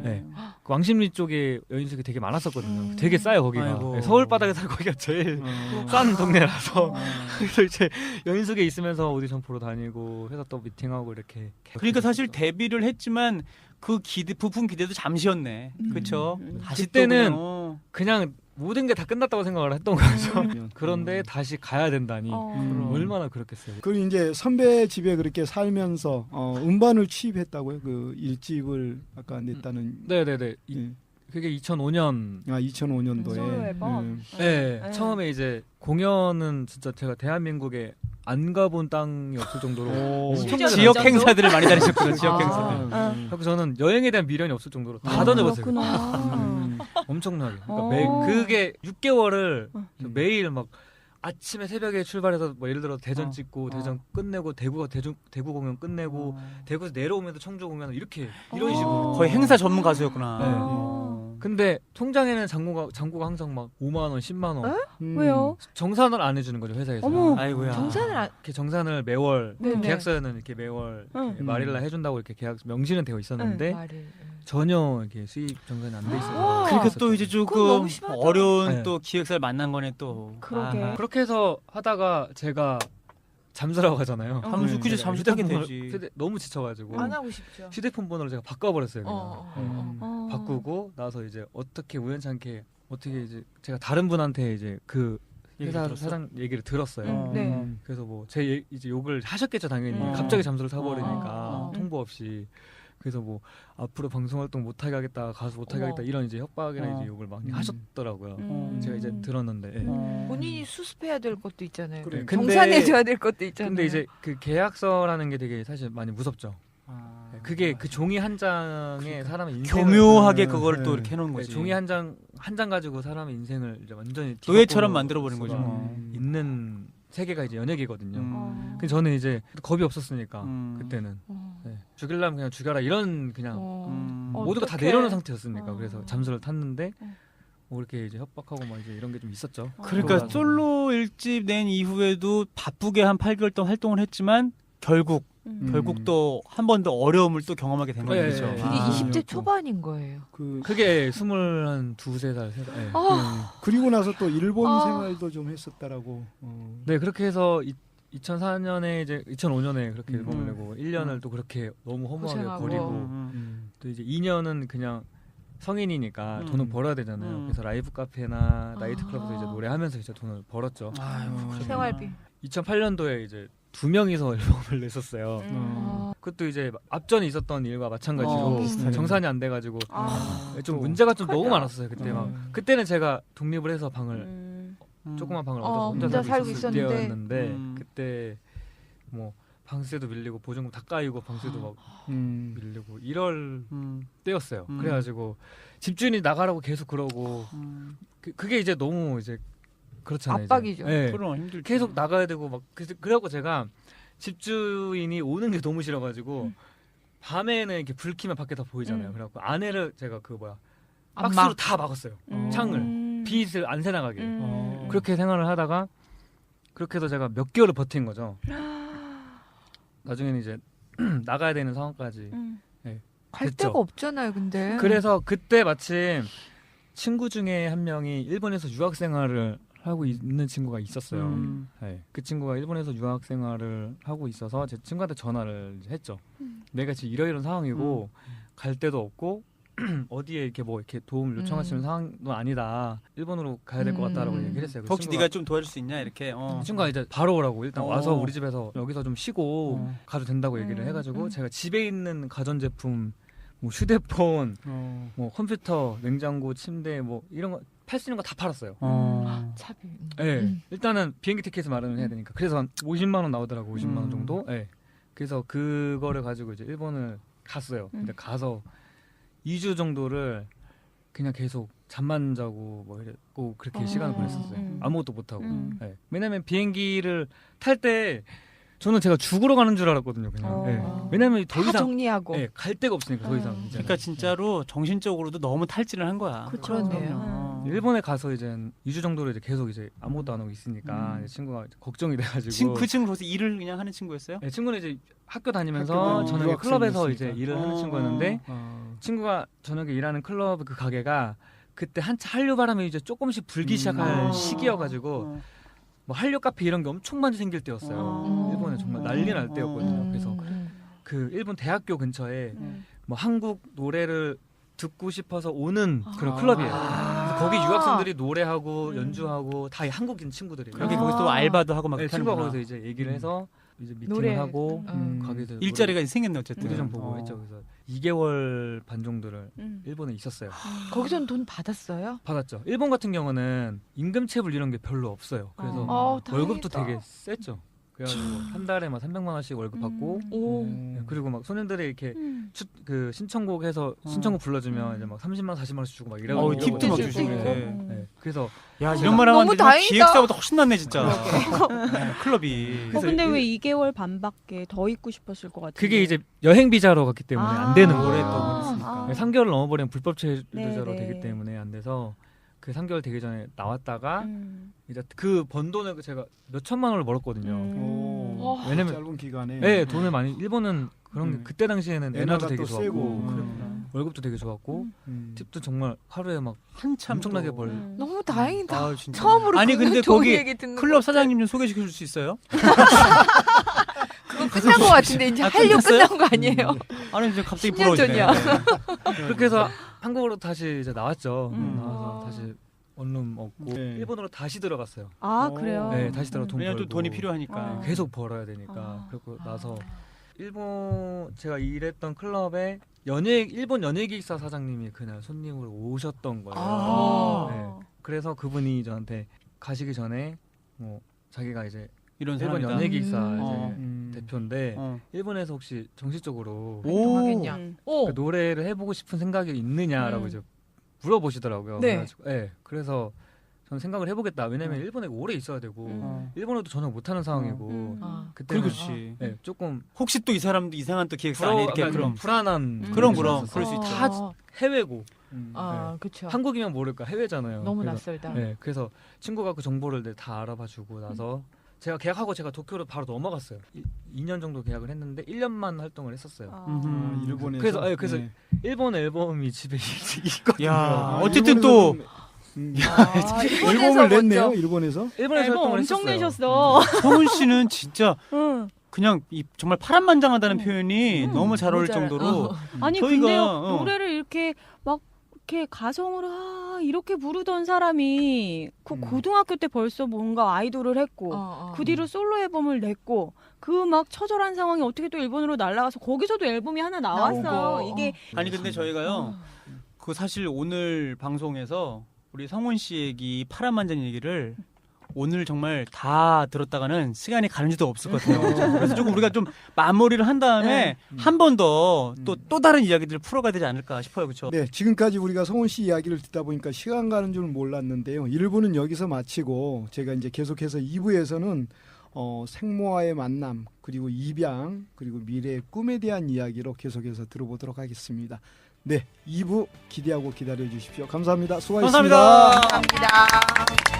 네. 그 왕십리 쪽에 여인숙이 되게 많았었거든요. 되게 싸요 거기가. 아이고. 네, 서울 바닥에서 거기가 제일 싼 동네라서. 그래서 이제 여인숙에 있으면서 오디션 보러 다니고 회사 또 미팅하고 이렇게. 그러니까 사실 데뷔를 했지만 그 부푼 기대도 잠시였네. 그렇죠. 다시 그때는 또 그냥 모든 게 다 끝났다고 생각을 했던 거죠. 그런데 다시 가야 된다니. 얼마나 그렇겠어요. 그리고 이제 선배 집에 그렇게 살면서 음반을 취입했다고요? 그 일집을 아까 냈다는. 네네네. 그게 2005년. 2005년도에. 솔로 앨범. 네. 처음에 이제 공연은 진짜 제가 대한민국에 안 가본 땅이 없을 정도로 엄청나게 지역 정도? 행사들을 많이 다니셨거든요. 지역 행사들. 그래서 저는 여행에 대한 미련이 없을 정도로 다 다녀봤어요. 그렇구나. 엄청나게. 그러니까 그게 6개월을 음. 매일 막 아침에 새벽에 출발해서 뭐 예를 들어 대전 찍고 대전 끝내고 대구 공연 끝내고 대구에서 내려오면서 청주 공연 이렇게 이런 식으로 거의 행사 전문 가수였구나. 네. 근데 통장에는 잔고가 항상 막 5만 원, 10만 원. 왜요? 정산을 안 해주는 거죠 회사에서. 어머. 아이고야. 정산을 안 이렇게 정산을 매월 네네. 계약서에는 이렇게 매월 이렇게 말일날 해준다고 이렇게 계약 명시는 되어 있었는데 말을 전혀 이렇게 수입 정산이 안 돼 있어요. 와. 그러니까 또 이제 그건 조금 너무 심하다. 어려운 네. 또 기획사를 만난 거네 또. 그러게. 아하. 그렇게 해서 하다가 제가 잠수라고 하잖아요. 잠수 그죠 잠수 타게 되지. 너무 지쳐가지고 안 하고 싶죠. 휴대폰 번호를 제가 바꿔버렸어요. 그냥. 바꾸고 나서 이제 어떻게 우연찮게 어떻게 이제 제가 다른 분한테 이제 그 회사 들었어? 사장 얘기를 들었어요. 네. 그래서 뭐 제 이제 욕을 하셨겠죠 당연히. 갑자기 잠수를 타버리니까 통보 없이. 그래서 뭐 앞으로 방송 활동 못하게 하겠다, 가수 못하게 하겠다 이런 이제 협박이나 이제 욕을 많이 하셨더라고요. 제가 이제 들었는데. 예. 본인이 수습해야 될 것도 있잖아요. 그래. 근데- 정산해줘야 될 것도 있잖아요. 근데 이제 그 계약서라는 게 되게 사실 많이 무섭죠. 그게 그 종이 한 장에 사람의 인생을 교묘하게 그거를 또 이렇게 해놓은 네, 거지. 종이 한 장 가지고 사람의 인생을 이제 완전히 노예처럼 뒤바꿔 만들어 버린 거죠. 있는 세계가 이제 연예계거든요. 음. 근데 저는 이제 겁이 없었으니까 음. 그때는 네. 죽일라면 그냥 죽여라 이런 그냥 모두가 다 어떡해. 내려오는 상태였으니까 어. 그래서 잠수를 탔는데 뭐 이렇게 이제 협박하고 막 이제 이런 게 좀 있었죠. 그러니까 그러고 솔로 1집 낸 이후에도 바쁘게 한 8개월 동안 활동을 했지만 결국 또 한 번 더 어려움을 또 경험하게 된 거죠. 네. 그렇죠. 그게 아, 20대 초반인 거예요. 그게 그게 22살, 3살. 네. 그리고 나서 또 일본 아. 생활도 좀 했었다라고. 네, 그렇게 해서 2004년에 이제 2005년에 그렇게 앨범을 내고 1년을 또 그렇게 너무 허무하게 고생하고. 버리고 또 이제 2년은 그냥 성인이니까 돈을 벌어야 되잖아요. 그래서 라이브 카페나 나이트 클럽에서 이제 노래하면서 이제 돈을 벌었죠. 생활비. 2008년도에 이제 2명이서 앨범을 냈었어요. 그것도 이제 앞전에 있었던 일과 마찬가지로 비슷하게. 정산이 안 돼가지고 좀 문제가 좀 너무 많았어요. 그때 막 그때는 제가 독립을 해서 방을 조그만 방을 얻어서 혼자 혼자 살고 살고 있었을 있었는데. 때였는데 그때 뭐 방세도 밀리고 보증금 다 까이고 방세도 막 밀리고 이럴 때였어요. 음. 그래가지고 집주인이 나가라고 계속 그러고 그게 이제 너무 이제 그렇잖아요. 압박이죠. 이제. 네. 그럼 힘들죠. 계속 나가야 되고 막 그래갖고 제가 집주인이 오는 게 너무 싫어가지고 밤에는 이렇게 불 켜면 밖에 다 보이잖아요. 그래갖고 안에를 제가 그 뭐야 박스로 다 막았어요. 창을 빛을 안 새나가게. 그렇게 생활을 하다가 그렇게 해서 제가 몇 개월을 버틴 거죠. 나중에는 이제 나가야 되는 상황까지. 갈 됐죠. 데가 없잖아요, 근데. 그래서 그때 마침 친구 중에 한 명이 일본에서 유학 생활을 하고 있는 친구가 있었어요. 네. 그 친구가 일본에서 유학 생활을 하고 있어서 제 친구한테 전화를 이제 했죠. 내가 지금 이러이런 상황이고 갈 데도 없고 어디에 이렇게 뭐 이렇게 도움을 요청할 수 있는 상황도 아니다. 일본으로 가야 될 것 같다라고 얘기를 했어요. 그 혹시 친구가 네가 좀 도와줄 수 있냐 이렇게. 친구가 이제 바로 오라고 일단 어. 와서 우리 집에서 여기서 좀 쉬고 가도 된다고 얘기를 해가지고 제가 집에 있는 가전제품 뭐 휴대폰 뭐 컴퓨터 냉장고 침대 뭐 이런 거 팔 수 있는 거 다 팔았어요. 차비. 네. 일단은 비행기 티켓을 마련을 해야 되니까 그래서 한 50만 원 나오더라고. 50만 원 정도. 네. 그래서 그거를 가지고 이제 일본을 갔어요. 근데 가서 2주 정도를 그냥 계속 잠만 자고 뭐 이랬고 그렇게 시간을 보냈었어요. 아무것도 못 하고. 네. 왜냐면 비행기를 탈 때 저는 제가 죽으러 가는 줄 알았거든요. 그냥. 네. 왜냐면 더 다 이상 정리하고. 네, 갈 데가 없으니까 더 이상. 이제는. 그러니까 진짜로 정신적으로도 너무 탈진을 한 거야. 그렇네요. 일본에 가서 이제 2주 정도로 이제 계속 이제 아무것도 안 하고 있으니까 이제 친구가 이제 걱정이 돼가지고. 그 친구 그래서 일을 그냥 하는 친구였어요? 네, 친구는 이제 학교 다니면서 학교 저녁에 클럽에서 이제 유학생이었으니까. 일을 하는 친구였는데 친구가 저녁에 일하는 클럽 그 가게가 그때 한참 한류 바람이 이제 조금씩 불기 시작할 시기여가지고 뭐 한류 카페 이런 게 엄청 많이 생길 때였어요. 일본에 정말 난리 날 때였거든요. 그래서 그 일본 대학교 근처에 뭐 한국 노래를 듣고 싶어서 오는 그런 클럽이에요. 그래서 거기 유학생들이 노래하고 연주하고 다 한국인 친구들이에요. 여기 거기서 또 알바도 하고 막 네, 이렇게 친구가 하는구나. 거기서 이제 얘기를 해서 이제 미팅을 노래. 하고 가게에서 일자리가 생겼네 어쨌든. 무대 좀 보고 했죠. 그래서 2개월 반 정도를 일본에 있었어요. 거기서는 돈 받았어요? 받았죠. 일본 같은 경우는 임금체불 이런 게 별로 없어요. 그래서 월급도 되게 셌죠. 그래가지고 한 달에 막 300만 원씩 월급 받고 네, 그리고 막 손님들이 이렇게 그 신청곡 해서 신청곡 불러주면 이제 막 30만 원 40만 원씩 주고 막 이래가지고 팁도 막 주고. 주시고. 네. 그래서 야 이런 말 하면 너무 다행이다. 기획사보다 훨씬 낫네 진짜. 클럽이. 근데 왜 2개월 반밖에 더 있고 싶었을 것 같은데? 그게 이제 여행 비자로 갔기 때문에 안 되는 오래 거예요. 또 아. 3개월을 넘어버리면 불법 체류자로 네네. 되기 때문에 안 돼서 그 3개월 되기 전에 나왔다가 이제 그 번 돈을 제가 몇 천만 원을 벌었거든요. 왜냐면 짧은 기간에 네, 돈을 많이 일본은 그런 게 그때 당시에는 엔화가 엔화도 되게 또 좋았고 세고. 월급도 되게 좋았고 팁도 정말 하루에 막 한참 엄청나게 또. 벌. 너무 다행이다. 아, 진짜. 처음으로 아니 근데 좋은 거기 얘기 듣는 클럽 것 사장님 좀 소개시켜 줄 수 있어요? 그건 끝난 것 같은데 이제 한류 끝났어요? 끝난 거 아니에요? 아니 이제 갑자기 10년 부러워지네. 전이야. 그렇게 해서 한국으로 다시 이제 나왔죠. 음. 나와서 다시 원룸 얻고 네. 일본으로 다시 들어갔어요. 아 그래요? 네, 다시 들어 돈 왜냐면 또 벌고. 돈이 필요하니까. 아. 계속 벌어야 되니까. 그리고 나서 일본 제가 일했던 클럽에 일본 연예기획사 사장님이 그날 손님으로 오셨던 거예요. 아. 네. 그래서 그분이 저한테 가시기 전에 뭐 자기가 이제 이런 일본 사람이다. 연예기획사 어. 이제 대표인데 어. 일본에서 혹시 정식적으로 활동하겠냐? 오. 그 노래를 해보고 싶은 생각이 있느냐라고 이제 물어보시더라고요. 네. 그래가지고, 네. 그래서 저는 생각을 해보겠다. 왜냐면 일본에 오래 있어야 되고 일본어도 전혀 못하는 상황이고 아. 그때는 그렇지. 네, 조금 혹시 또 이 사람도 이상한 또 기획사 아니 이렇게 그러니까 그럼 불안한 그럼 느낌이 그럼 있었어요. 그럴 수 있죠. 다 해외고 아, 그렇죠. 한국이면 모를까 해외잖아요. 너무 그래서, 낯설다. 네, 그래서 친구가 그 정보를 다 알아봐주고 나서 제가 계약하고 제가 도쿄로 바로 넘어갔어요. 2년 정도 계약을 했는데 1년만 활동을 했었어요. 아, 일본에서 그래서 그래서 네. 일본 앨범이 집에 있거든요. 야 어쨌든 또 앨범을 냈네요. 일본에서. 일본에서 앨범 활동을 엄청 했었어요. 내셨어. 성훈 씨는 진짜 응. 그냥 정말 파란만장하다는 표현이 너무 잘 어울릴 모자라. 정도로 아니 저희가, 근데요 어. 노래를 이렇게 막 이렇게 가성으로 이렇게 부르던 사람이 그 고등학교 때 벌써 뭔가 아이돌을 했고 그 뒤로 솔로 앨범을 냈고 그 막 처절한 상황이 어떻게 또 일본으로 날아가서 거기서도 앨범이 하나 나왔어요. 나오고. 이게 아니 근데 저희가요 그 사실 오늘 방송에서 우리 성훈 씨 얘기 파란만장 얘기를 오늘 정말 다 들었다가는 시간이 가는 지도 없을 것 같아요. 그래서 조금 우리가 좀 마무리를 한 다음에 한 번 더 또 다른 이야기들을 풀어가야 되지 않을까 싶어요. 그렇죠? 네, 지금까지 우리가 성훈 씨 이야기를 듣다 보니까 시간 가는 줄 몰랐는데요. 1부는 여기서 마치고 제가 이제 계속해서 2부에서는 생모와의 만남, 그리고 입양, 그리고 미래의 꿈에 대한 이야기로 계속해서 들어보도록 하겠습니다. 네, 2부 기대하고 기다려 주십시오. 감사합니다. 수고하셨습니다. 감사합니다. 감사합니다.